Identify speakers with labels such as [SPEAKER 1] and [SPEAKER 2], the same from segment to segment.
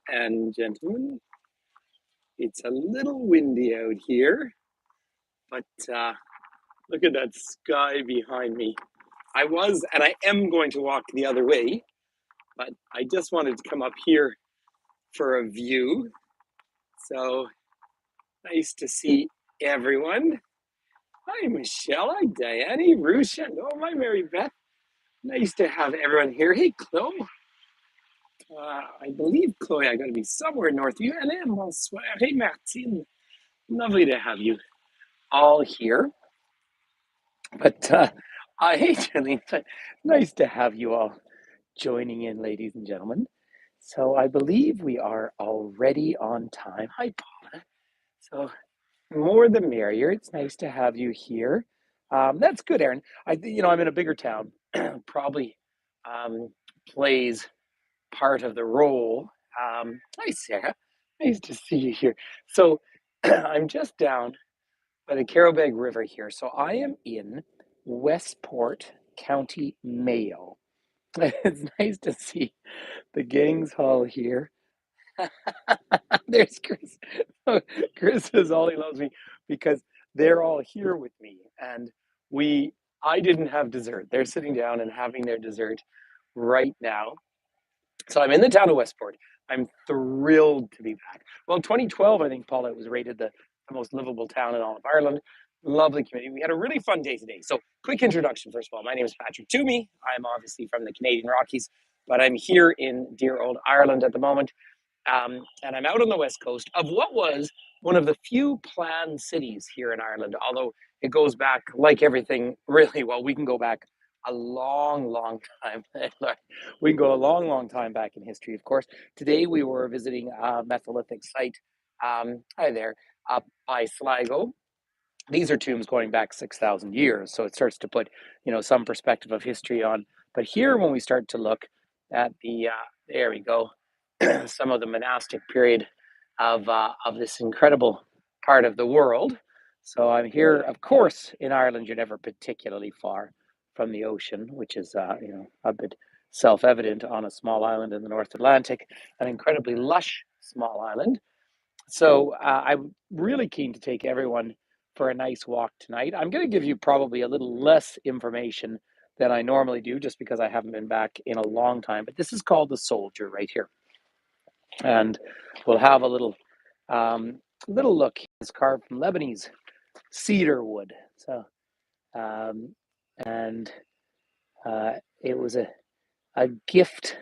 [SPEAKER 1] and gentlemen. It's a little windy out here, but look at that sky behind me. And I am going to walk the other way, but I just wanted to come up here for a view. So nice to see everyone. Hi, Michelle. Hi, Diane. Rusha. Oh, my Mary Beth. Nice to have everyone here. Hey, Chloe. I believe, Chloe, I got to be somewhere north of you. Hello, bonsoir. Hey, Martine. Lovely to have you all here. But hey, Janine, nice to have you all joining in, ladies and gentlemen. So I believe we are already on time. Hi, Paula. So more the merrier. It's nice to have you here. That's good, Aaron. I'm in a bigger town. Probably plays part of the role. Hi, Sarah. Nice to see you here. So I'm just down by the Carrowbag River here. So I am in Westport, County Mayo. It's nice to see the Gangs Hall here. There's Chris. Chris is all he loves me because they're all here with me. And I didn't have dessert. They're sitting down and having their dessert right now. So I'm in the town of Westport. I'm thrilled to be back. Well, 2012, I think, Paula, was rated the most livable town in all of Ireland. Lovely community. We had a really fun day today. So quick introduction, first of all. My name is Patrick Toomey. I'm obviously from the Canadian Rockies, but I'm here in dear old Ireland at the moment. And I'm out on the west coast of what was one of the few planned cities here in Ireland, although it goes back, like everything, really well. We can go back a long time. We can go a long time back in history, of course. Today we were visiting a Metholithic site, hi there, up by Sligo. These are tombs going back 6,000 years, so it starts to put, some perspective of history on. But here, when we start to look at there we go, some of the monastic period of this incredible part of the world. So I'm here, of course, in Ireland. You're never particularly far from the ocean, which is a bit self-evident on a small island in the North Atlantic, an incredibly lush small island. So I'm really keen to take everyone for a nice walk tonight. I'm going to give you probably a little less information than I normally do, just because I haven't been back in a long time. But this is called the Soldier right here, and we'll have a little look. It's carved from Lebanese cedar wood. So and it was a gift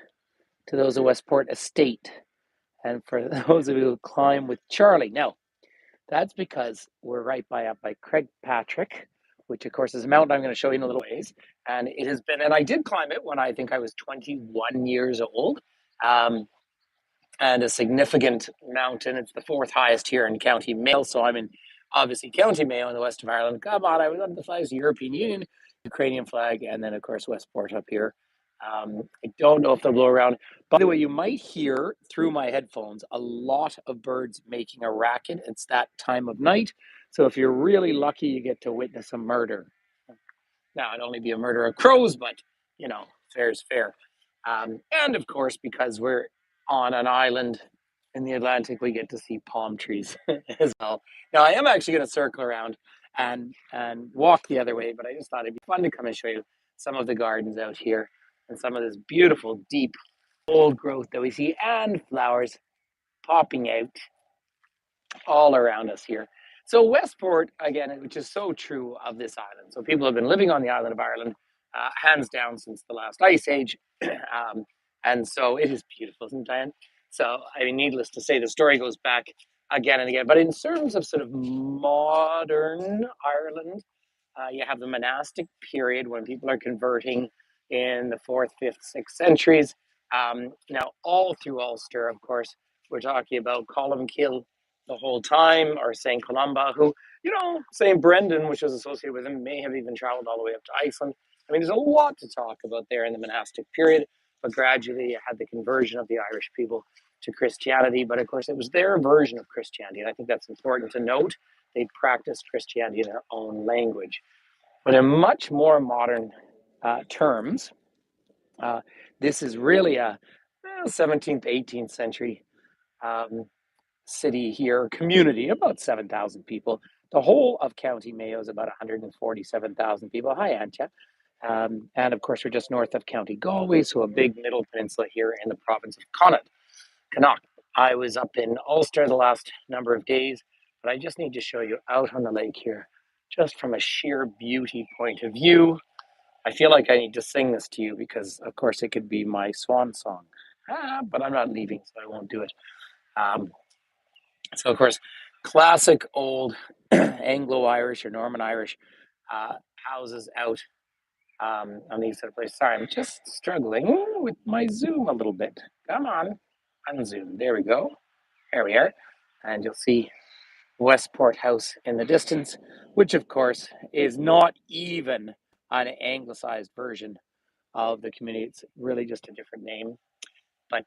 [SPEAKER 1] to those of Westport Estate, and for those of you who climb with Charlie. Now, that's because we're up by Craig Patrick, which of course is a mountain I'm going to show you in a little ways. And it has been, and I did climb it when I think I was 21 years old. And a significant mountain. It's the fourth highest here in County Mayo. So I'm in, obviously, County Mayo in the west of Ireland. Come on, I was under the flags of the European Union, Ukrainian flag, and then, of course, Westport up here. I don't know if they'll blow around. By the way, you might hear through my headphones a lot of birds making a racket. It's that time of night. So if you're really lucky, you get to witness a murder. Now, it'd only be a murder of crows, but, fair's fair. And of course, because we're on an island in the Atlantic, we get to see palm trees as well. Now, I am actually going to circle around and walk the other way, but I just thought it'd be fun to come and show you some of the gardens out here and some of this beautiful, deep, old growth that we see, and flowers popping out all around us here. So Westport, again, which is so true of this island. So people have been living on the island of Ireland, hands down, since the last ice age. And so it is beautiful, isn't it, Diane? So, I mean, needless to say, the story goes back again and again. But in terms of sort of modern Ireland, you have the monastic period when people are converting in the 4th, 5th, 6th centuries. Now, all through Ulster, of course, we're talking about Columkill the whole time, or St. Columba, who, St. Brendan, which was associated with him, may have even traveled all the way up to Iceland. I mean, there's a lot to talk about there in the monastic period, but gradually you had the conversion of the Irish people to Christianity. But of course, it was their version of Christianity, and I think that's important to note. They practiced Christianity in their own language. But in much more modern terms, this is really a 17th, 18th century city here, community, about 7,000 people. The whole of County Mayo is about 147,000 people. Hi, Antje. And of course, we're just north of County Galway, so a big middle peninsula here in the province of Connacht. I was up in Ulster the last number of days, but I just need to show you out on the lake here, just from a sheer beauty point of view. I feel like I need to sing this to you because, of course, it could be my swan song. But I'm not leaving, so I won't do it. Um, so, of course, classic old Anglo-Irish or Norman Irish houses out on these sort of places. Sorry, I'm just struggling with my Zoom a little bit. Come on, unzoom. There we go. There we are. And you'll see Westport House in the distance, which, of course, is not even an anglicized version of the community. It's really just a different name. But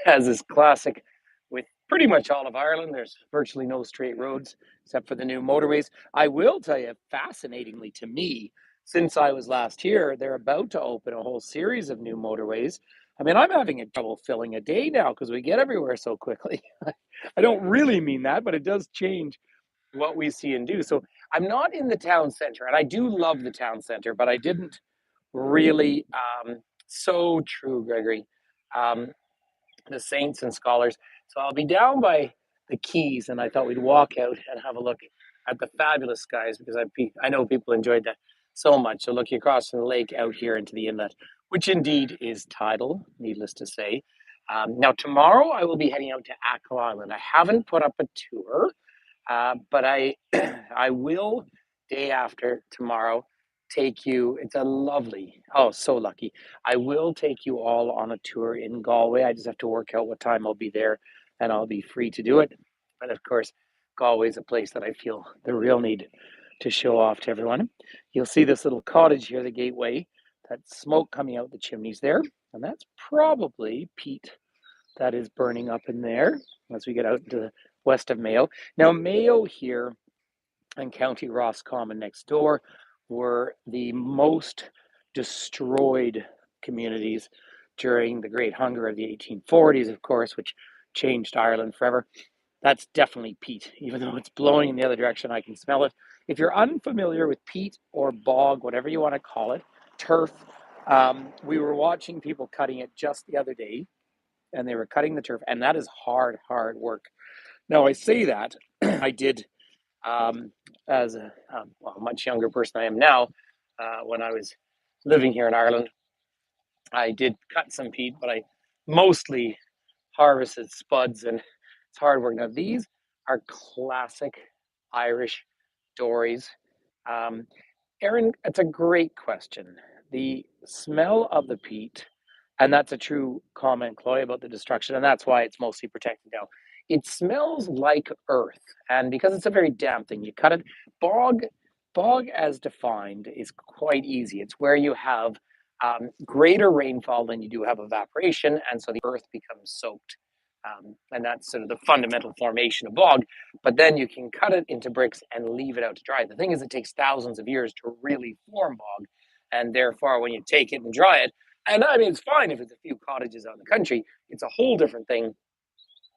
[SPEAKER 1] as is classic with pretty much all of Ireland, there's virtually no straight roads except for the new motorways. I will tell you, fascinatingly to me, since I was last here, they're about to open a whole series of new motorways. I mean, I'm having trouble filling a day now because we get everywhere so quickly. I don't really mean that, but it does change what we see and do. So I'm not in the town center, and I do love the town center, but I didn't really. So true, Gregory. Um, the saints and scholars. So I'll be down by the quays, and I thought we'd walk out and have a look at the fabulous skies because I know people enjoyed that so much. So looking across from the lake out here into the inlet, which indeed is tidal, needless to say. Now tomorrow I will be heading out to Achill Island. I haven't put up a tour, but I I will day after tomorrow take you. It's a lovely, oh, so lucky. I will take you all on a tour in Galway. I just have to work out what time I'll be there and I'll be free to do it. But of course, Galway is a place that I feel the real need to show off to everyone. You'll see this little cottage here, the gateway, that smoke coming out the chimneys there. And that's probably peat that is burning up in there as we get out into the west of Mayo. Now, Mayo here and County Roscommon next door were the most destroyed communities during the Great Hunger of the 1840s, of course, which changed Ireland forever. That's definitely peat. Even though it's blowing in the other direction, I can smell it. If you're unfamiliar with peat or bog, whatever you want to call it, turf, we were watching people cutting it just the other day, and they were cutting the turf, and that is hard, hard work. Now, I say that I did as a well, much younger person I am now. When I was living here in Ireland, I did cut some peat, but I mostly harvested spuds, and it's hard work. Now, these are classic Irish dories. Um, Erin, it's a great question. The smell of the peat, and that's a true comment, Chloe, about the destruction, and that's why it's mostly protected now. It smells like earth, and because it's a very damp thing, you cut it. Bog, bog as defined is quite easy. It's where you have greater rainfall than you do have evaporation, and so the earth becomes soaked. And that's sort of the fundamental formation of bog. But then you can cut it into bricks and leave it out to dry. The thing is, it takes thousands of years to really form bog, and therefore, when you take it and dry it, and I mean, it's fine if it's a few cottages out in the country. It's a whole different thing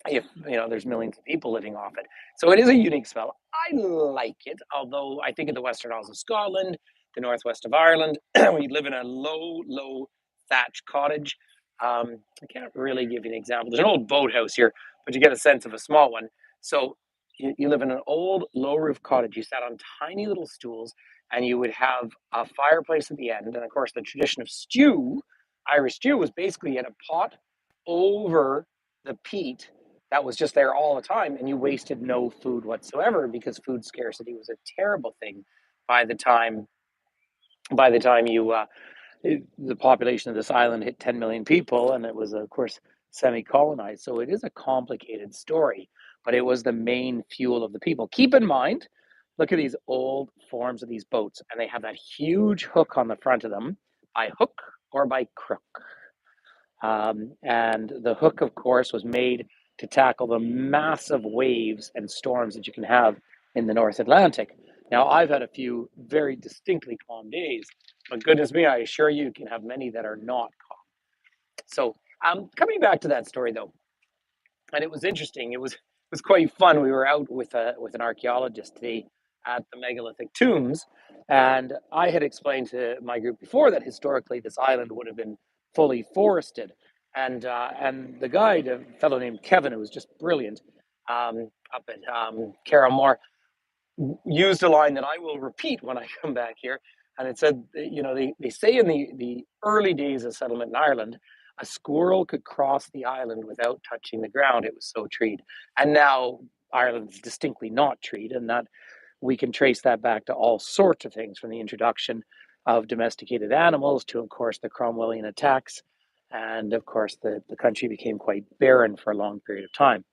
[SPEAKER 1] if there's millions of people living off it. So it is a unique smell. I like it, although I think in the Western Isles of Scotland, the northwest of Ireland, we live in a low thatch cottage. I can't really give you an example. There's an old boathouse here, but you get a sense of a small one. So you live in an old low roof cottage. You sat on tiny little stools, and you would have a fireplace at the end. And of course, the tradition of stew, Irish stew, was basically in a pot over the peat that was just there all the time, and you wasted no food whatsoever because food scarcity was a terrible thing by the time you the population of this island hit 10 million people, and it was of course semi-colonized. So it is a complicated story, but it was the main fuel of the people. Keep in mind, look at these old forms of these boats, and they have that huge hook on the front of them, by hook or by crook. And the hook, of course, was made to tackle the massive waves and storms that you can have in the North Atlantic. Now, I've had a few very distinctly calm days, but goodness me, I assure you, you can have many that are not calm. So, coming back to that story, though, and it was interesting. It was quite fun. We were out with an archaeologist today at the megalithic tombs, and I had explained to my group before that historically this island would have been fully forested, and the guide, a fellow named Kevin, who was just brilliant, up at Carramore, used a line that I will repeat when I come back here. And it said, they say in the early days of settlement in Ireland, a squirrel could cross the island without touching the ground. It was so treed. And now Ireland's distinctly not treed, and that we can trace that back to all sorts of things, from the introduction of domesticated animals to, of course, the Cromwellian attacks. And of course, the country became quite barren for a long period of time.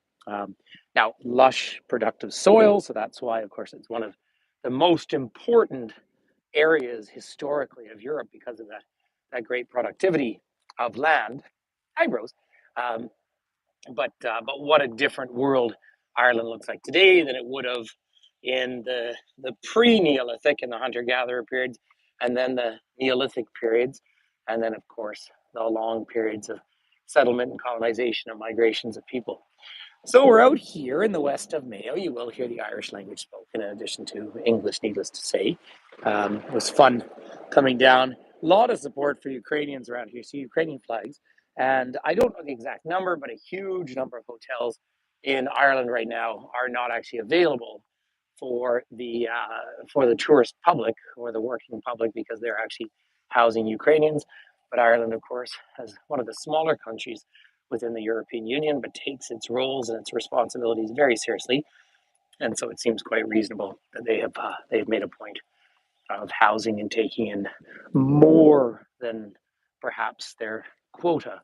[SPEAKER 1] Now, lush, productive soil, so that's why, of course, it's one of the most important areas historically of Europe because of that great productivity of land. Eyebrows. Um, but what a different world Ireland looks like today than it would have in the pre-Neolithic and the hunter-gatherer periods, and then the Neolithic periods, and then of course the long periods of settlement and colonization and migrations of people. So we're out here in the west of Mayo. You will hear the Irish language spoken in addition to English, needless to say. It was fun coming down. A lot of support for Ukrainians around here. You see Ukrainian flags. And I don't know the exact number, but a huge number of hotels in Ireland right now are not actually available for the tourist public or the working public because they're actually housing Ukrainians. But Ireland, of course, has one of the smaller countries within the European Union, but takes its roles and its responsibilities very seriously. And so it seems quite reasonable that they have made a point of housing and taking in more than perhaps their quota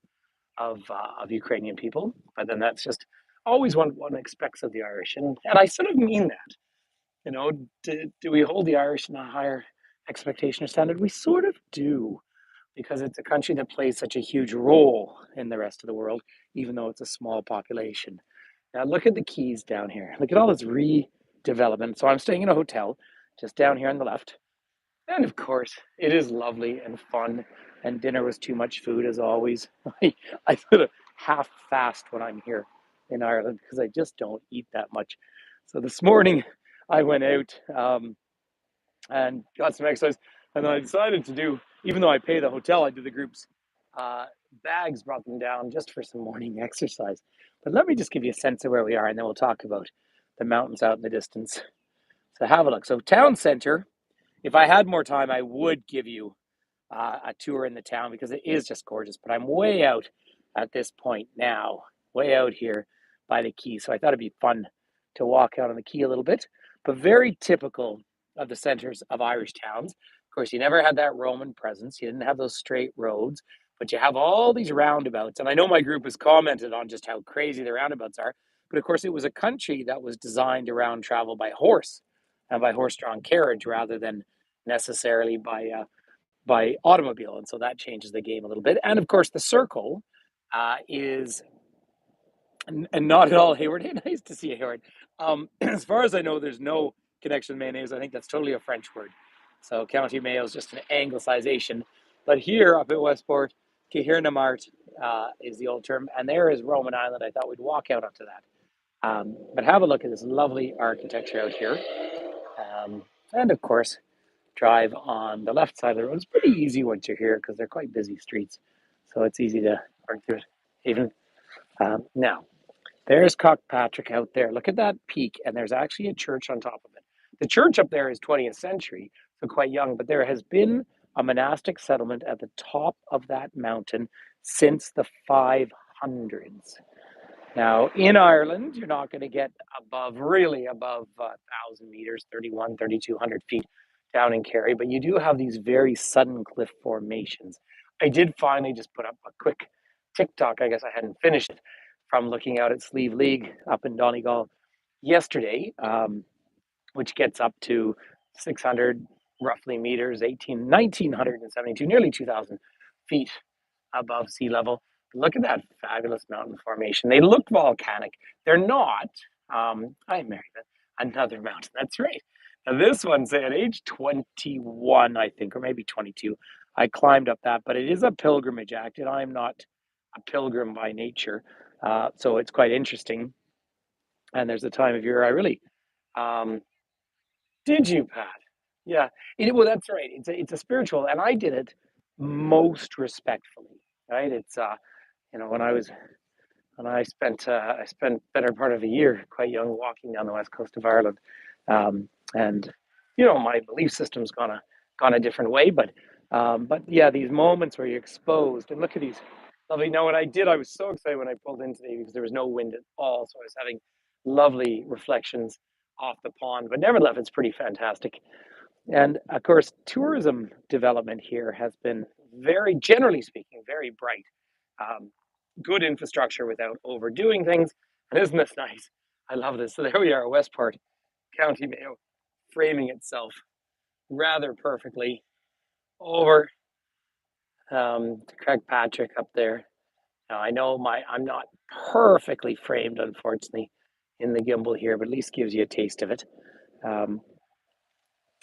[SPEAKER 1] of Ukrainian people. But then that's just always what one expects of the Irish, and I sort of mean that. You know, do we hold the Irish in a higher expectation or standard? We sort of do, because it's a country that plays such a huge role in the rest of the world, even though it's a small population. Now, look at the quays down here. Look at all this redevelopment. So, I'm staying in a hotel just down here on the left. And of course, it is lovely and fun. And dinner was too much food, as always. I sort of half fast when I'm here in Ireland because I just don't eat that much. So, this morning I went out and got some exercise. And then I decided to do, even though I pay the hotel, I do the group's uh, bags, brought them down just for some morning exercise. But let me just give you a sense of where we are, and then we'll talk about the mountains out in the distance. So have a look. So town center, if I had more time, I would give you a tour in the town because it is just gorgeous. But I'm way out at this point now, way out here by the quay. So I thought it'd be fun to walk out on the quay a little bit, but very typical of the centers of Irish towns. Of course, you never had that Roman presence. You didn't have those straight roads, but you have all these roundabouts. And I know my group has commented on just how crazy the roundabouts are. But of course, it was a country that was designed around travel by horse and by horse-drawn carriage rather than necessarily by automobile, and so that changes the game a little bit. And of course, the circle is and not at all Hayward. Hey, nice to see you, Hayward. As far as I know, there's no connection to mayonnaise. I think that's totally a French word. So County Mayo is just an anglicization. But here up at Westport, Cahir is the old term, and there is Roman Island. I thought we'd walk out onto that. But have a look at this lovely architecture out here. And of course, drive on the left side of the road. It's pretty easy once you're here because they're quite busy streets. So it's easy to work through it. Even now, there's Cockpatrick out there. Look at that peak, and there's actually a church on top of it. The church up there is 20th century, so quite young, but there has been a monastic settlement at the top of that mountain since the 500s. Now, in Ireland, you're not going to get really above 1,000 meters, 3,200 feet down in Kerry, but you do have these very sudden cliff formations. I did finally just put up a quick TikTok. I guess I hadn't finished it from looking out at Slieve League up in Donegal yesterday, which gets up to 600 roughly meters, 1,972, nearly 2,000 feet above sea level. Look at that fabulous mountain formation. They look volcanic. They're not. I married another mountain. That's right. Now this one, say at age 21, I think, or maybe 22, I climbed up that, but it is a pilgrimage act, and I'm not a pilgrim by nature. So it's quite interesting. And there's a time of year I really um, did you, Pat? Yeah. Well, that's right. It's a spiritual, and I did it most respectfully. Right. It's when I spent better part of a year quite young walking down the west coast of Ireland, and my belief system's gone a different way, but yeah, these moments where you're exposed and look at these lovely. Now, what I did, I was so excited when I pulled in today because there was no wind at all, so I was having lovely reflections off the pond. But nevertheless, it's pretty fantastic. And of course, tourism development here has been very, generally speaking, very bright. Um, Good infrastructure without overdoing things. And isn't this nice? I love this. So there we are, Westport, County Mayo, framing itself rather perfectly over to Craigpatrick up there. Now I know I'm not perfectly framed, unfortunately, in the gimbal here, but at least gives you a taste of it. Um,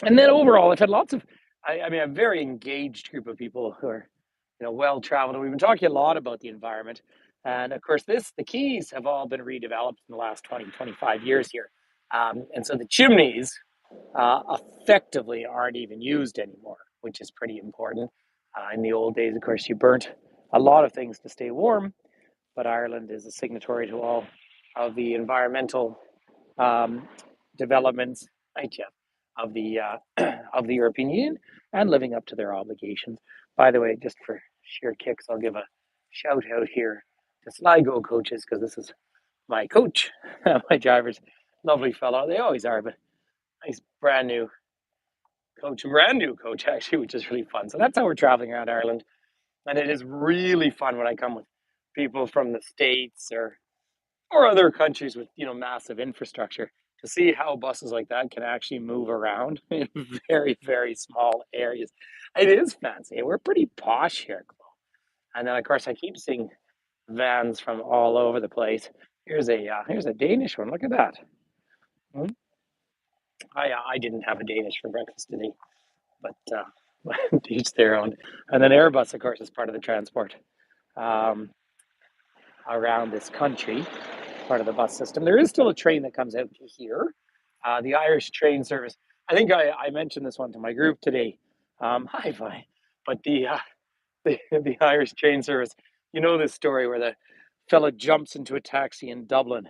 [SPEAKER 1] and then overall, I've had lots of, I mean, a very engaged group of people who are, well traveled. And we've been talking a lot about the environment. And of course, the keys have all been redeveloped in the last 20, 25 years here. And so the chimneys effectively aren't even used anymore, which is pretty important. In the old days, of course, you burnt a lot of things to stay warm, but Ireland is a signatory to all of the environmental um, developments, right, Jeff, of the of the European Union and living up to their obligations. By the way, just for sheer kicks, I'll give a shout out here to Sligo coaches because this is my coach, my drivers, lovely fellow. They always are, but nice brand new coach actually, which is really fun. So that's how we're traveling around Ireland, and it is really fun when I come with people from the States or other countries with massive infrastructure to see how buses like that can actually move around in very, very small areas. It is fancy. We're pretty posh here. And then of course I keep seeing vans from all over the place. Here's a Danish one. Look at that. Hmm? I didn't have a Danish for breakfast today, but each their own. And then Airbus, of course, is part of the transport um, around this country, part of the bus system. There is still a train that comes out to here, the Irish train service. I think I mentioned this one to my group today. Hi, Fi. But the Irish train service, you know this story where the fella jumps into a taxi in Dublin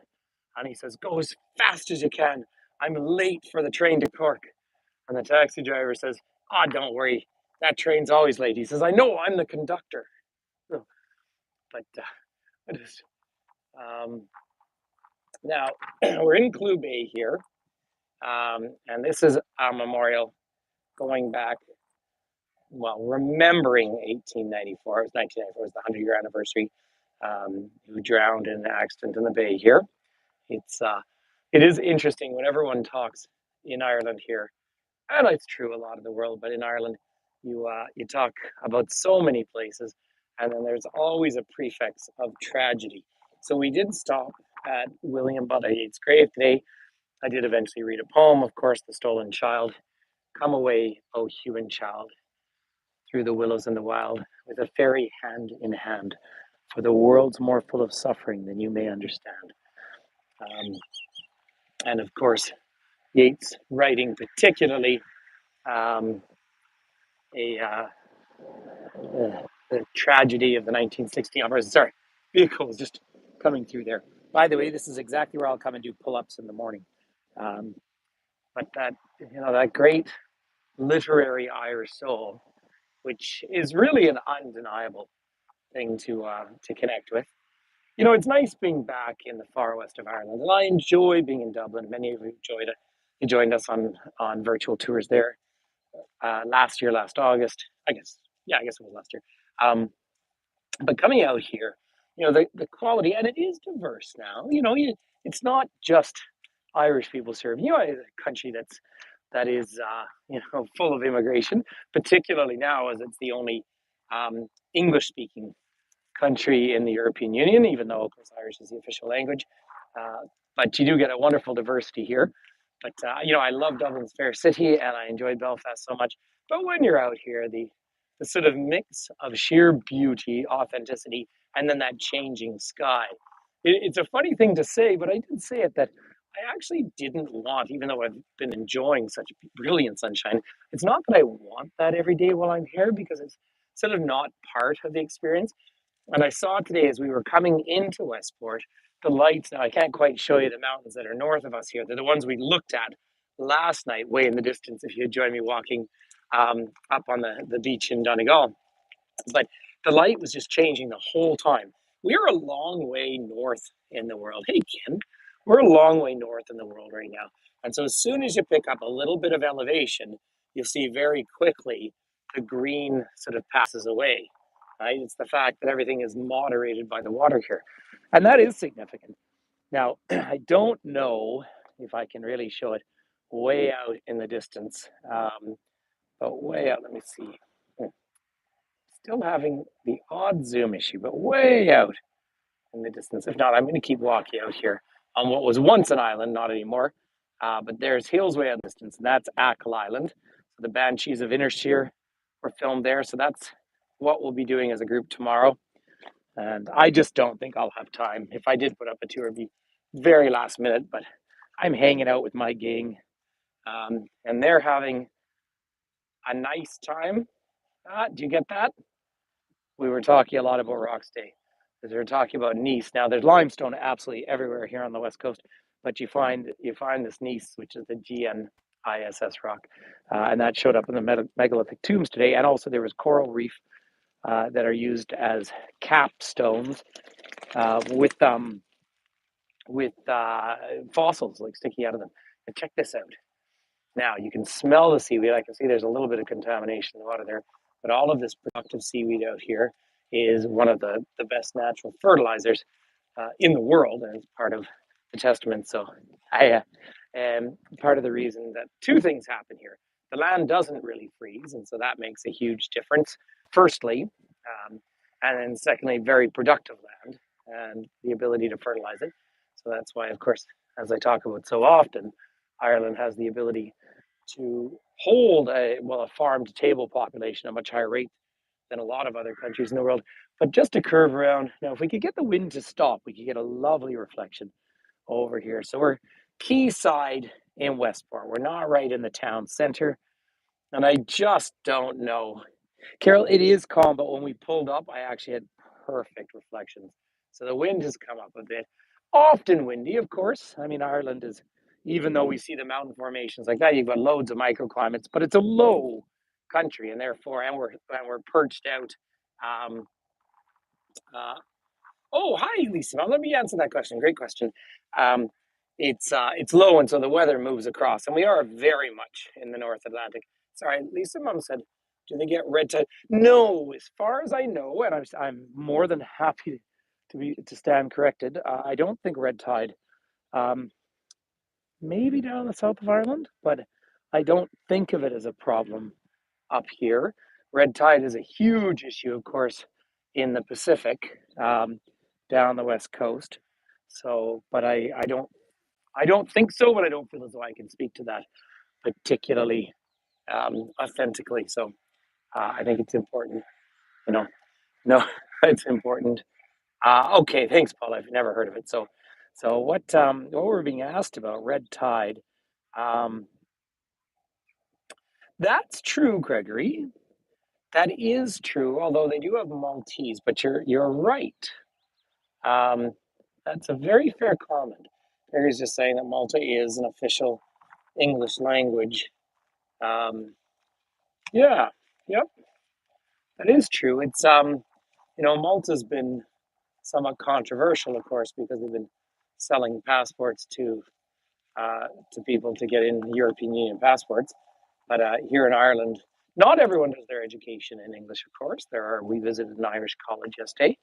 [SPEAKER 1] and he says, "Go as fast as you can. I'm late for the train to Cork." And the taxi driver says, "Ah, oh, don't worry. That train's always late." He says, "I know, I'm the conductor." Oh, but it is, um, now we're in Clew Bay here. And this is a memorial going back, well, remembering 1894. It was 1994, it was the 100-year anniversary. Who drowned in an accident in the bay here. It is interesting when everyone talks in Ireland here, and it's true a lot of the world, but in Ireland, you talk about so many places, and then there's always a prefix of tragedy. So we did stop at William Butler Yeats' grave today. I did eventually read a poem, of course, The Stolen Child. Come away, O human child, through the willows and the wild, with a fairy hand in hand, for the world's more full of suffering than you may understand. Um, and of course, Yeats writing particularly um, a the tragedy of the 1960 operas. Sorry, vehicle was just coming through there. By the way, this is exactly where I'll come and do pull-ups in the morning. Um, but that great literary Irish soul, which is really an undeniable thing to connect with. It's nice being back in the far west of Ireland, and I enjoy being in Dublin. Many of you joined us on virtual tours there last August, I guess. Yeah, I guess it was last year. But coming out here, the quality, and it is diverse now. It's not just Irish people serving. A country that is full of immigration, particularly now as it's the only English speaking country in the European Union, even though, of course, Irish is the official language. But you do get a wonderful diversity here. But, I love Dublin's fair city and I enjoyed Belfast so much. But when you're out here, the sort of mix of sheer beauty, authenticity, and then that changing sky It's a funny thing to say, but I did say it that I actually didn't want, even though I've been enjoying such brilliant sunshine, it's not that I want that every day while I'm here because it's sort of not part of the experience. And I saw today as we were coming into Westport, the lights. Now, I can't quite show you the mountains that are north of us here. They're the ones we looked at last night, way in the distance, if you had joined me walking up on the beach in Donegal. But the light was just changing the whole time. We're a long way north in the world. Hey, Ken, we're a long way north in the world right now. And so as soon as you pick up a little bit of elevation, you'll see very quickly the green sort of passes away. Right? It's the fact that everything is moderated by the water here. And that is significant. Now, I don't know if I can really show it way out in the distance, but way out, let me see. Still having the odd zoom issue, but way out in the distance. If not, I'm going to keep walking out here on what was once an island, not anymore. But there's hills way out in the distance, and that's Achill Island. So the Banshees of Inisheer were filmed there. So that's what we'll be doing as a group tomorrow. And I just don't think I'll have time. If I did put up a tour, it'd be very last minute, but I'm hanging out with my gang, and they're having a nice time. Do you get that? We were talking a lot about Rocks Day, because we were talking about gneiss. Now there's limestone absolutely everywhere here on the west coast, but you find this gneiss, which is the GNISS rock, and that showed up in the megalithic tombs today. And also there was coral reef that are used as capstones with fossils like sticking out of them. And check this out. Now you can smell the seaweed. I can see there's a little bit of contamination in the water there, but all of this productive seaweed out here is one of the best natural fertilizers in the world, and it's part of the testament. So I part of the reason that two things happen here. The land doesn't really freeze, and so that makes a huge difference. Firstly, and then secondly, very productive land and the ability to fertilize it. So that's why, of course, as I talk about so often, Ireland has the ability to hold a farm to table population at a much higher rate than a lot of other countries in the world. But just to curve around, now if we could get the wind to stop, we could get a lovely reflection over here. So we're quayside in Westport. We're not right in the town center. And I just don't know. Carol, it is calm, but when we pulled up, I actually had perfect reflections. So the wind has come up a bit. Often windy, of course. I mean, Ireland is, even though we see the mountain formations like that, you've got loads of microclimates, but it's a low country, and therefore, and we're perched out. Um, uh, oh, hi, Lisa. Now, let me answer that question. Great question. Um, it's low, and so the weather moves across, and we are very much in the North Atlantic. Sorry, Lisa. Mom said, "Do they get red tide?" No, as far as I know, and I'm more than happy to stand corrected. I don't think red tide. Um, maybe down the south of Ireland, but I don't think of it as a problem up here. Red tide is a huge issue, of course, in the Pacific, down the west coast. So, but I don't think so, but I don't feel as though I can speak to that particularly authentically. So, I think it's important, you know. No, it's important. Okay, thanks, Paul. I've never heard of it. So what we're being asked about red tide? Um, that's true, Gregory. That is true. Although they do have Maltese, but you're right. Um, that's a very fair comment. Gregory's just saying that Malta is an official English language. Um, yeah, yep, that is true. It's Malta's been somewhat controversial, of course, because they've been selling passports to people to get in European Union passports. But here in Ireland, not everyone does their education in English, of course. We visited an Irish college yesterday,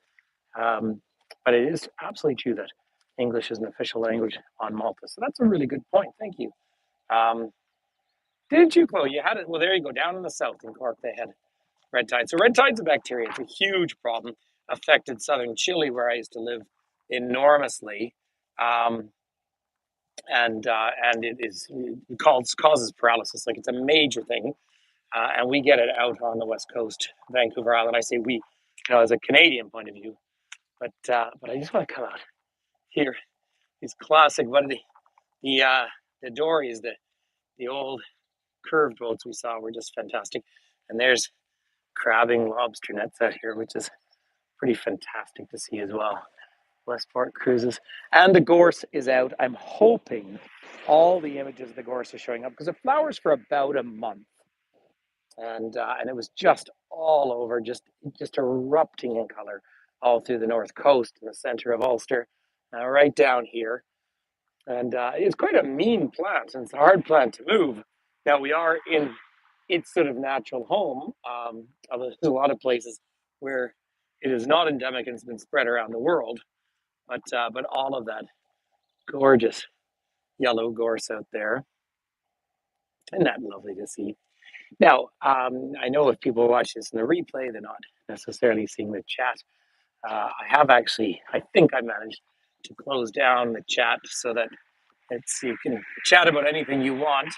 [SPEAKER 1] um, but it is absolutely true that English is an official language on Malta. So that's a really good point. Thank you. Um, did you, Chloe? You had it. Well, there you go. Down in the south in Cork, they had red tide. So red tide's a bacteria. It's a huge problem. Affected southern Chile, where I used to live, enormously. Um, and it causes paralysis. Like, it's a major thing, and we get it out on the west coast, Vancouver Island. I say we, as a Canadian point of view, but I just want to come out here, these classic, what are the dories, the old curved boats we saw were just fantastic. And there's crabbing lobster nets out here, which is pretty fantastic to see as well. Westport cruises. And the gorse is out. I'm hoping all the images of the gorse are showing up because it flowers for about a month. And it was just all over, just erupting in color all through the north coast in the center of Ulster, right down here. And it's quite a mean plant, and it's a hard plant to move. Now we are in its sort of natural home. There's a lot of places where it is not endemic and it's been spread around the world, but all of that gorgeous yellow gorse out there, isn't that lovely to see? Now, I know if people watch this in the replay, they're not necessarily seeing the chat. I have actually, I think I managed to close down the chat so that you can chat about anything you want.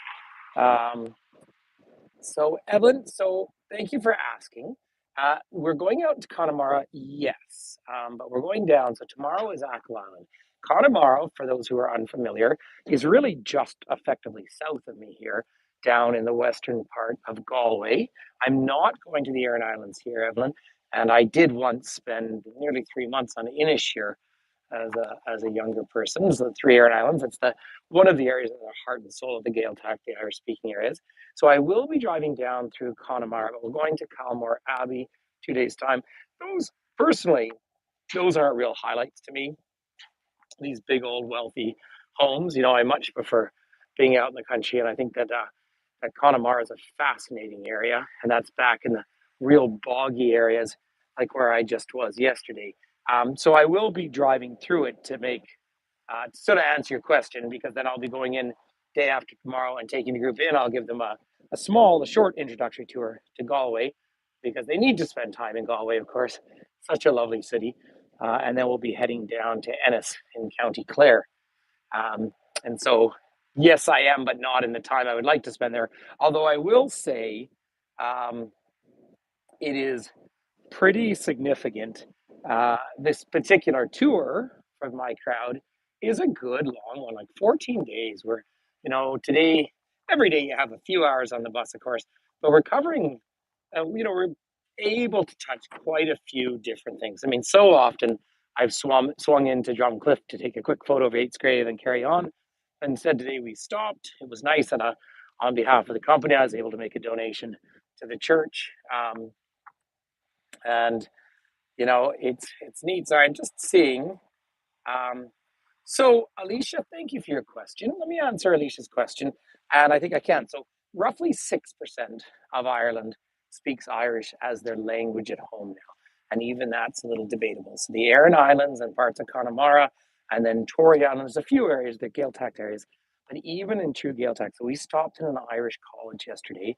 [SPEAKER 1] So, Evelyn, thank you for asking. We're going out to Connemara, yes, but we're going down. So tomorrow is Achill Island. Connemara, for those who are unfamiliar, is really just effectively south of me here, down in the western part of Galway. I'm not going to the Aran Islands here, Evelyn, and I did once spend nearly 3 months on Inisheer as a younger person. So the three Aran Islands, it's one of the areas in the heart and soul of the Gaeltacht, the Irish speaking areas. So I will be driving down through Connemara, but we're going to Calmore Abbey 2 days time. Those personally, those aren't real highlights to me. These big old wealthy homes, I much prefer being out in the country, and I think that Connemara is a fascinating area, and that's back in the real boggy areas like where I just was yesterday. So I will be driving through it to sort of answer your question, because then I'll be going in day after tomorrow and taking the group in. I'll give them a short introductory tour to Galway, because they need to spend time in Galway, of course. Such a lovely city. And then we'll be heading down to Ennis in County Clare. And so, yes, I am, but not in the time I would like to spend there. Although I will say it is pretty significant. This particular tour for my crowd is a good long one, like 14 days, where, today, every day you have a few hours on the bus, of course, but we're covering, we're able to touch quite a few different things. I mean, so often I've swung into Drumcliff to take a quick photo of 8th grade and carry on. Instead, today we stopped. It was nice, and on behalf of the company, I was able to make a donation to the church. And it's neat. So I'm just seeing. So Alicia, thank you for your question. Let me answer Alicia's question, and I think I can. So roughly 6% of Ireland speaks Irish as their language at home now, and even that's a little debatable. So the Aran Islands and parts of Connemara, and then Tory Island, there's a few areas, the Gaeltacht areas, but even in true Gaeltacht. So we stopped in an Irish college yesterday,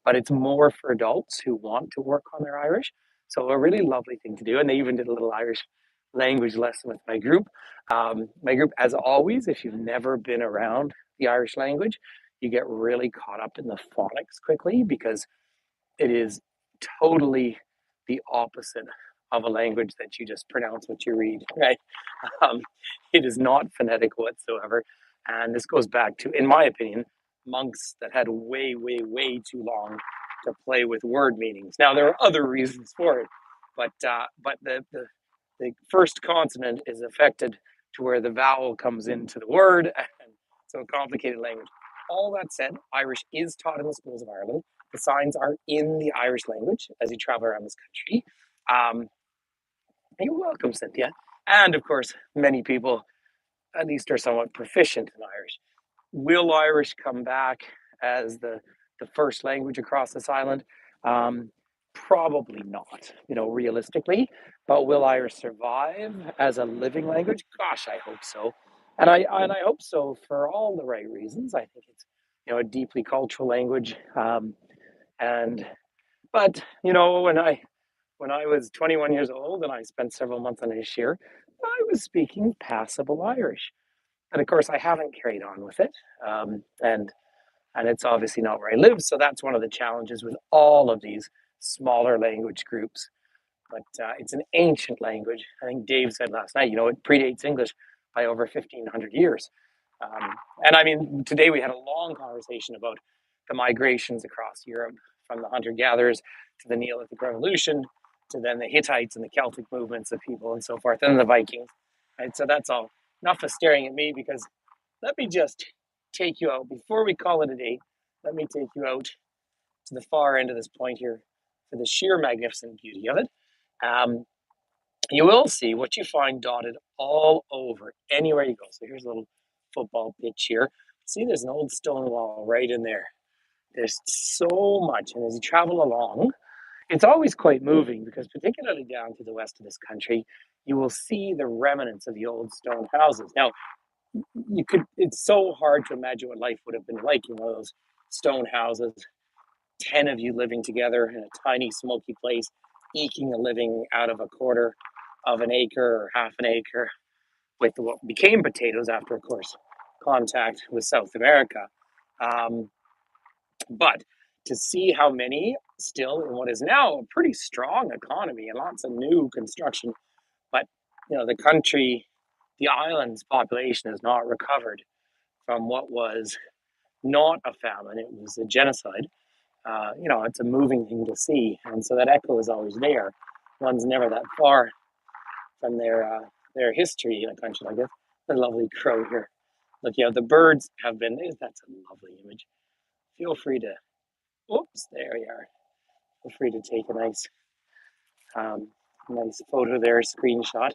[SPEAKER 1] but it's more for adults who want to work on their Irish. So a really lovely thing to do. And they even did a little Irish language lesson with my group. My group, as always, if you've never been around the Irish language, you get really caught up in the phonics quickly, because it is totally the opposite of a language that you just pronounce what you read, right? It is not phonetic whatsoever. And this goes back to, in my opinion, monks that had way, way, way too long to play with word meanings. Now, there are other reasons for it, but the first consonant is affected to where the vowel comes into the word, and so a complicated language. All that said, Irish is taught in the schools of Ireland. The signs are in the Irish language as you travel around this country. You're welcome, Cynthia. And of course, many people at least are somewhat proficient in Irish. Will Irish come back as the first language across this island? Probably not, realistically. But will Irish survive as a living language? Gosh, I hope so. And I hope so for all the right reasons. I think it's a deeply cultural language. But when I was 21 years old and I spent several months on Inisheer, I was speaking passable Irish. And of course, I haven't carried on with it. And it's obviously not where I live. So that's one of the challenges with all of these smaller language groups. But it's an ancient language. I think Dave said last night, it predates English by over 1,500 years. And I mean, today we had a long conversation about the migrations across Europe from the hunter-gatherers to the Neolithic Revolution to then the Hittites and the Celtic movements of people and so forth, and the Vikings. Right, so that's all. Enough of staring at me, because let me just take you out before we call it a day. Let me take you out to the far end of this point here for the sheer magnificent beauty of it. You will see what you find dotted all over anywhere you go. So here's a little football pitch here. See, there's an old stone wall right in there. There's so much, and as you travel along, it's always quite moving, because particularly down to the west of this country, you will see the remnants of the old stone houses. Now, it's so hard to imagine what life would have been like in one of those stone houses, 10 of you living together in a tiny smoky place, eking a living out of a quarter of an acre or half an acre, with what became potatoes after, of course, contact with South America. But to see how many still in what is now a pretty strong economy and lots of new construction, but the country, the island's population has not recovered from what was not a famine, it was a genocide. It's a moving thing to see, and so that echo is always there. One's never that far from their history in a country like this. The lovely crow here. Look, the birds have been. That's a lovely image. Feel free to. Oops, there we are. Feel free to take a nice photo there, screenshot.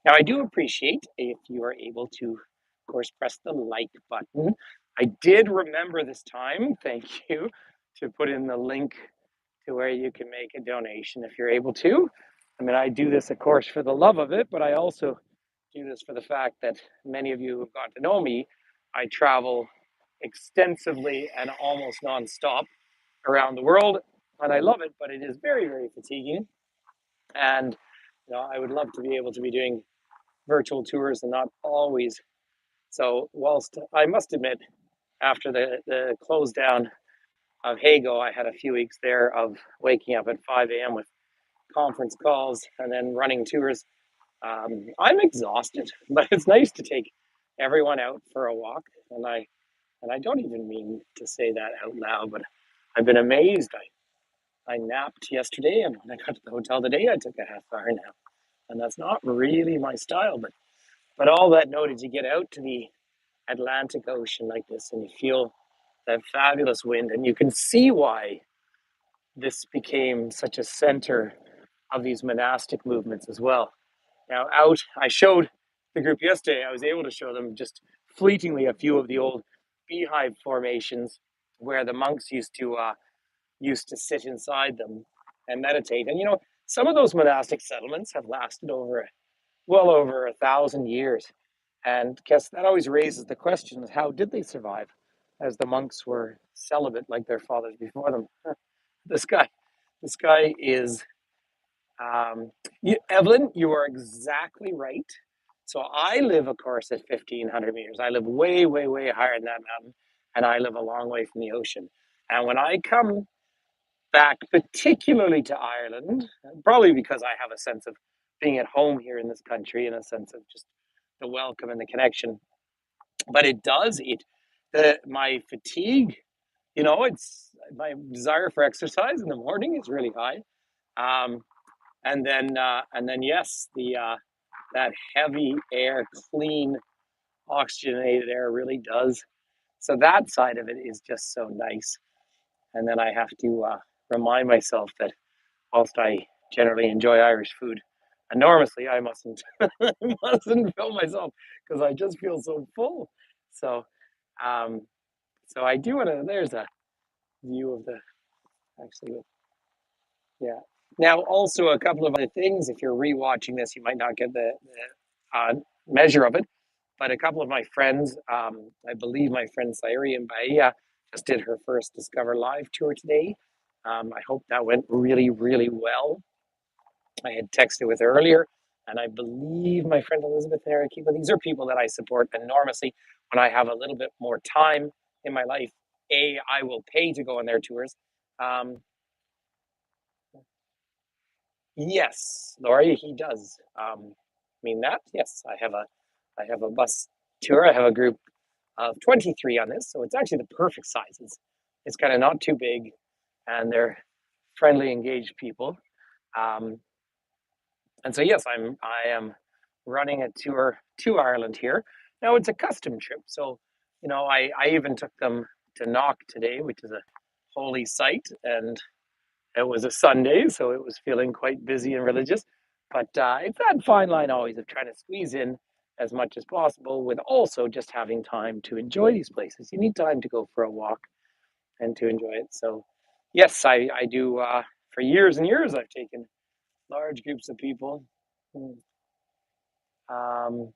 [SPEAKER 1] Now, I do appreciate if you are able to, of course, press the like button. I did remember this time, thank you, to put in the link to where you can make a donation if you're able to. I mean, I do this, of course, for the love of it, but I also do this for the fact that many of you who've gotten to know me, I travel extensively and almost nonstop around the world, and I love it, but it is very, very fatiguing. And I would love to be able to be doing virtual tours and not always. So whilst I must admit, after the close down of Hago, I had a few weeks there of waking up at 5 a.m. with conference calls and then running tours. I'm exhausted, but it's nice to take everyone out for a walk. And I don't even mean to say that out loud, but I've been amazed. I napped yesterday, and when I got to the hotel today, I took a half-hour nap. And that's not really my style, but all that noted, you get out to the Atlantic Ocean like this, and you feel that fabulous wind, and you can see why this became such a center of these monastic movements as well. Now, I showed the group yesterday, I was able to show them just fleetingly a few of the old beehive formations where the monks used to sit inside them and meditate. And some of those monastic settlements have lasted well over 1,000 years. And guess that always raises the question: how did they survive, as the monks were celibate like their fathers before them? This guy is Evelyn. You are exactly right. So I live, of course, at 1,500 meters. I live way, way, way higher than that mountain, and I live a long way from the ocean. And when I come back, particularly to Ireland, probably because I have a sense of being at home here in this country, and a sense of just the welcome and the connection. But my fatigue, it's my desire for exercise in the morning is really high. And then yes, that heavy air, clean, oxygenated air really does. So that side of it is just so nice. And then I have to remind myself that whilst I generally enjoy Irish food enormously, I mustn't fill myself, because I just feel so full. So, um, so I do want to. There's a view of the actually. Yeah. Now, also a couple of other things. If you're rewatching this, you might not get the measure of it. But a couple of my friends, I believe my friend Sayuri in Bahia, just did her first Discover Live tour today. I hope that went really, really well. I had texted with her earlier, and I believe my friend Elizabeth and Eric, but these are people that I support enormously. When I have a little bit more time in my life, I will pay to go on their tours. Um, yes, Laurie, he does. Mean that? Yes, I have I have a bus tour. I have a group of 23 on this, so it's actually the perfect size. It's kind of not too big, and they're friendly, engaged people. Um, and so yes, I am running a tour to Ireland here. Now it's a custom trip, so I even took them to Knock today, which is a holy site, and it was a Sunday, so it was feeling quite busy and religious. But it's that fine line always of trying to squeeze in as much as possible with also just having time to enjoy these places. You need time to go for a walk and to enjoy it. So, yes, I do. For years and years, I've taken large groups of people. Hmm. Um,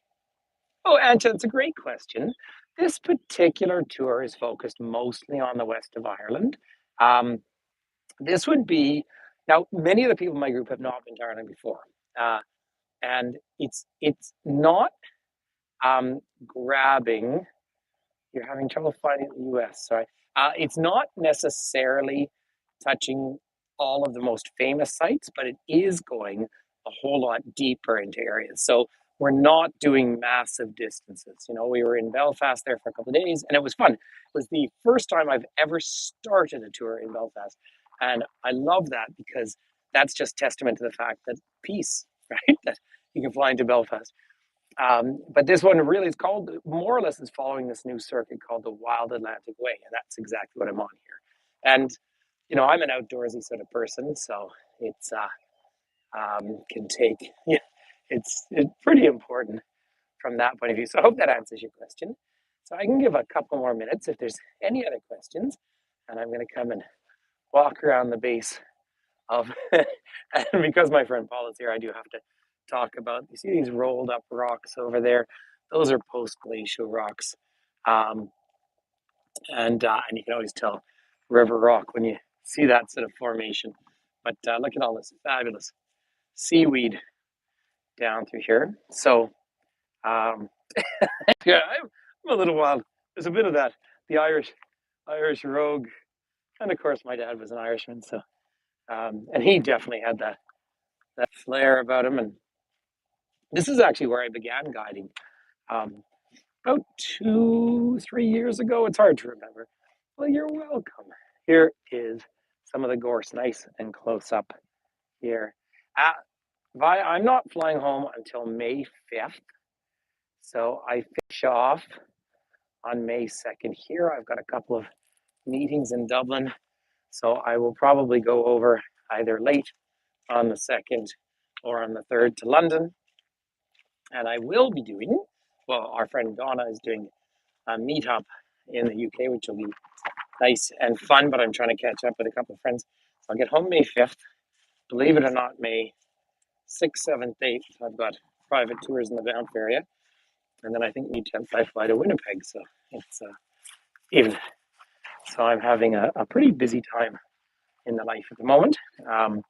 [SPEAKER 1] oh, Anta, it's a great question. This particular tour is focused mostly on the west of Ireland. Um, this would be now. Many of the people in my group have not been to Ireland before, uh, and it's not grabbing. You're having trouble finding the U.S. Sorry, it's not necessarily touching all of the most famous sites, but it is going a whole lot deeper into areas. So we're not doing massive distances. We were in Belfast there for a couple of days, and it was fun. It was the first time I've ever started a tour in Belfast, and I love that because that's just testament to the fact that peace, right? That you can fly into Belfast. But this one really is called, more or less, is following this new circuit called the Wild Atlantic Way, and that's exactly what I'm on here. And I'm an outdoorsy sort of person, so it's can take yeah, it's pretty important from that point of view. So I hope that answers your question. So I can give a couple more minutes if there's any other questions, and I'm going to come and walk around the base of, and because my friend Paul is here, I do have to talk about. You see these rolled up rocks over there? Those are post glacial rocks, um, and you can always tell river rock when you see that sort of formation. But look at all this fabulous seaweed down through here. So um, yeah, I'm a little wild. There's a bit of that, the Irish rogue, and of course my dad was an Irishman, so and he definitely had that flair about him. And this is actually where I began guiding um, about 2, 3 years ago. It's hard to remember. Well, you're welcome. Here is some of the gorse, nice and close up here. I'm not flying home until May 5th. So I finish off on May 2nd here. I've got a couple of meetings in Dublin. So I will probably go over either late on the 2nd or on the 3rd to London. And I will be doing, well, our friend Donna is doing a meetup in the UK, which will be nice and fun, but I'm trying to catch up with a couple of friends. So I'll get home May 5th. Believe it or not, May 6th, 7th, 8th, I've got private tours in the Banff area. And then I think May 10th, I fly to Winnipeg. So it's even. So I'm having a pretty busy time in the life at the moment. And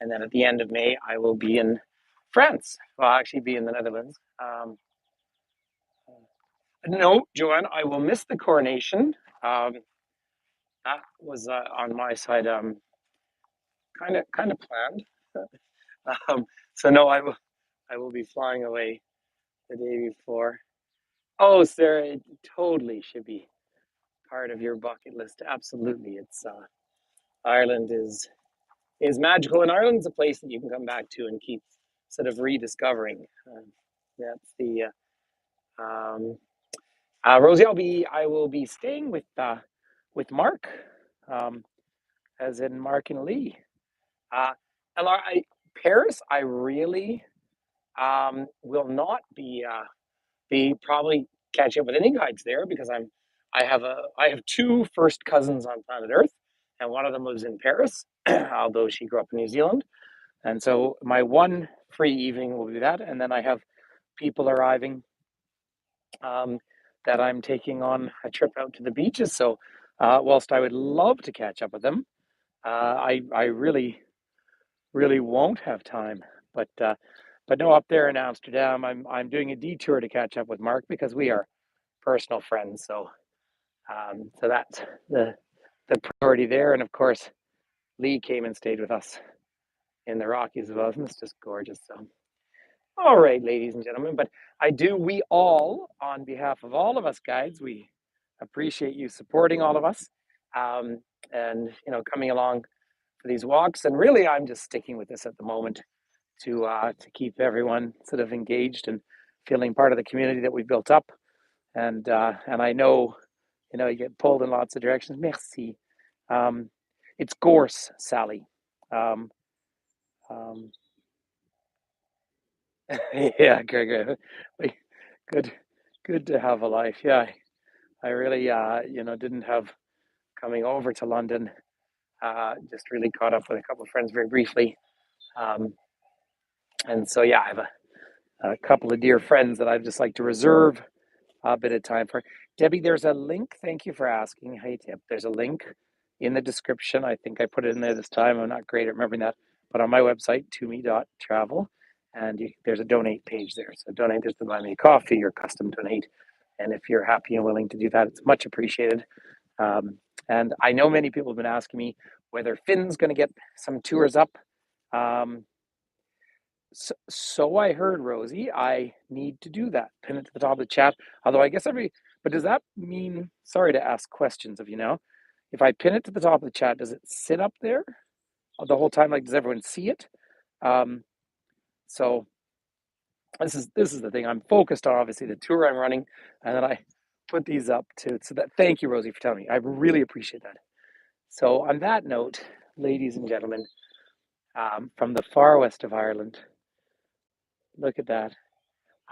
[SPEAKER 1] then at the end of May, I will be in France. Well, I'll actually be in the Netherlands. No, Joanne, I will miss the coronation. That was on my side, kind of planned. So no, I will be flying away the day before. Oh, Sarah, it totally should be part of your bucket list. Absolutely, it's Ireland is magical, and Ireland's a place that you can come back to and keep sort of rediscovering. That's the Rosie. I will be staying with Mark, um, as in Mark and Lee. And Paris, I really will not be probably catching up with any guides there because I have two first cousins on planet Earth, and one of them lives in Paris, although she grew up in New Zealand. And so my one free evening will be that, and then I have people arriving um, that I'm taking on a trip out to the beaches. So whilst I would love to catch up with them, I really won't have time. But no, up there in Amsterdam, I'm doing a detour to catch up with Mark because we are personal friends. So that's the priority there. And of course, Lee came and stayed with us in the Rockies as well. Isn't this just gorgeous? So All right, ladies and gentlemen, but we all, on behalf of all of us guides, we appreciate you supporting all of us, um, and coming along for these walks. And really, I'm just sticking with this at the moment to keep everyone sort of engaged and feeling part of the community that we built up. And I know, you get pulled in lots of directions. Merci. Um, it's gorse, Sally. Um, um, yeah, Greg. Good, good to have a life. Yeah, I really, didn't have coming over to London. Just really caught up with a couple of friends very briefly. Um, and so, yeah, I have a couple of dear friends that I'd just like to reserve a bit of time for. Debbie, there's a link. Thank you for asking. Hey, Deb, there's a link in the description. I think I put it in there this time. I'm not great at remembering that, but on my website, toome.travel, and there's a donate page there. So donate, there's the buy me a coffee or custom donate. And if you're happy and willing to do that, it's much appreciated. Um, and I know many people have been asking me whether Finn's going to get some tours up. Um, so I heard, Rosie. I need to do that. Pin it to the top of the chat. Although I guess but does that mean, sorry to ask questions of you now, if I pin it to the top of the chat, does it sit up there the whole time? Like, does everyone see it? Um, so this is the thing. I'm focused on obviously the tour I'm running, and then I put these up too. So that, thank you, Rosie, for telling me. I really appreciate that. So on that note, ladies and gentlemen, from the far west of Ireland, look at that.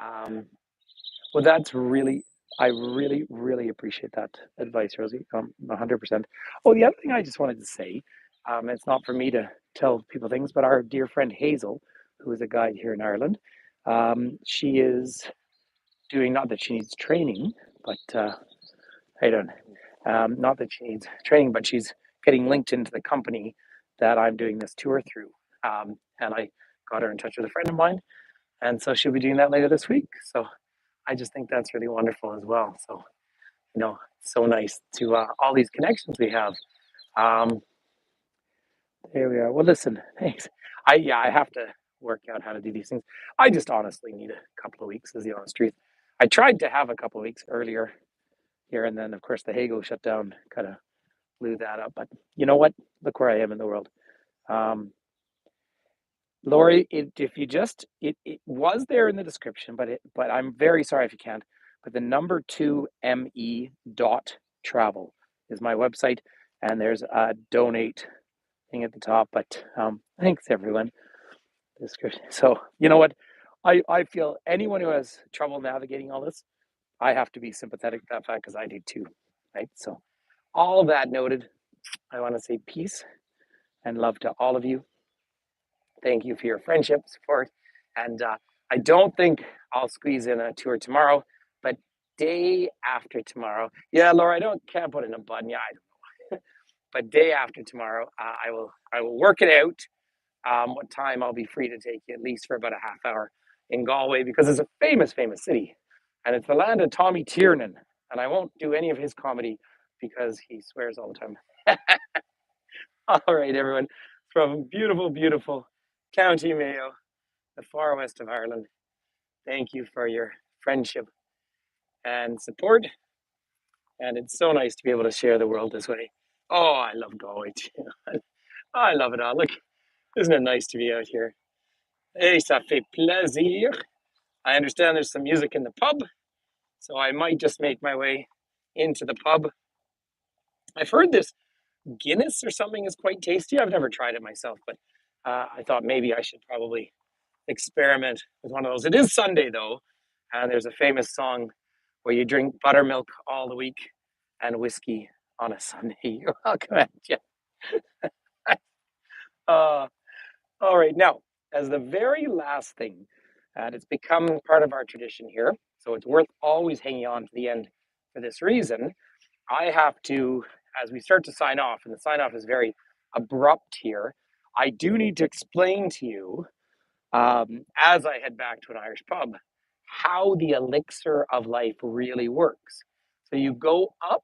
[SPEAKER 1] Um, Well, I really, really appreciate that advice, Rosie. 100%. Oh, the other thing I just wanted to say, it's not for me to tell people things, but our dear friend Hazel, who is a guide here in Ireland, she is doing, not that she needs training, but I don't know, not that she needs training, but she's getting linked into the company that I'm doing this tour through. And I got her in touch with a friend of mine, and so she'll be doing that later this week. So I just think that's really wonderful as well. So, it's so nice to all these connections we have. Um, there we are. Well, listen, thanks. I have to work out how to do these things. I just honestly need a couple of weeks, is the honest truth. I tried to have a couple of weeks earlier here, and then of course the Hago shutdown kind of blew that up. But you know what? Look where I am in the world. Um, Lori, if you just it was there in the description, but I'm very sorry if you can't. But the number 2me dot travel is my website, and there's a donate thing at the top. But thanks everyone. Description. So you know what, I feel anyone who has trouble navigating all this, I have to be sympathetic to that fact because I do too, right? So all of that noted, I want to say peace and love to all of you. Thank you for your friendship, support. And I don't think I'll squeeze in a tour tomorrow, but day after tomorrow. Yeah, Laura, can't put in a button. Yeah, I don't know. But day after tomorrow, I will work it out. What time I'll be free to take you, at least for about a half hour in Galway, because it's a famous, famous city, and it's the land of Tommy Tiernan. And I won't do any of his comedy because he swears all the time. All right, everyone, from beautiful, beautiful County Mayo, the far west of Ireland. Thank you for your friendship and support. And it's so nice to be able to share the world this way. Oh, I love Galway too. I love it all. Look, isn't it nice to be out here? Hey, ça fait plaisir. I understand there's some music in the pub, so I might just make my way into the pub. I've heard this Guinness or something is quite tasty. I've never tried it myself, but I thought maybe I should probably experiment with one of those. It is Sunday though, and there's a famous song where you drink buttermilk all the week and whiskey on a Sunday. You're welcome, yeah. All right, now as the very last thing, and it's become part of our tradition here, so it's worth always hanging on to the end for this reason. I have to, as we start to sign off, and the sign off is very abrupt here. I do need to explain to you, as I head back to an Irish pub, how the elixir of life really works. So you go up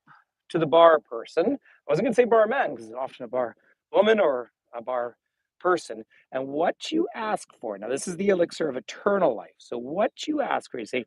[SPEAKER 1] to the bar person. I wasn't going to say bar man because it's often a bar woman or a bar person. And what you ask for, now this is the elixir of eternal life. So what you ask for, you say,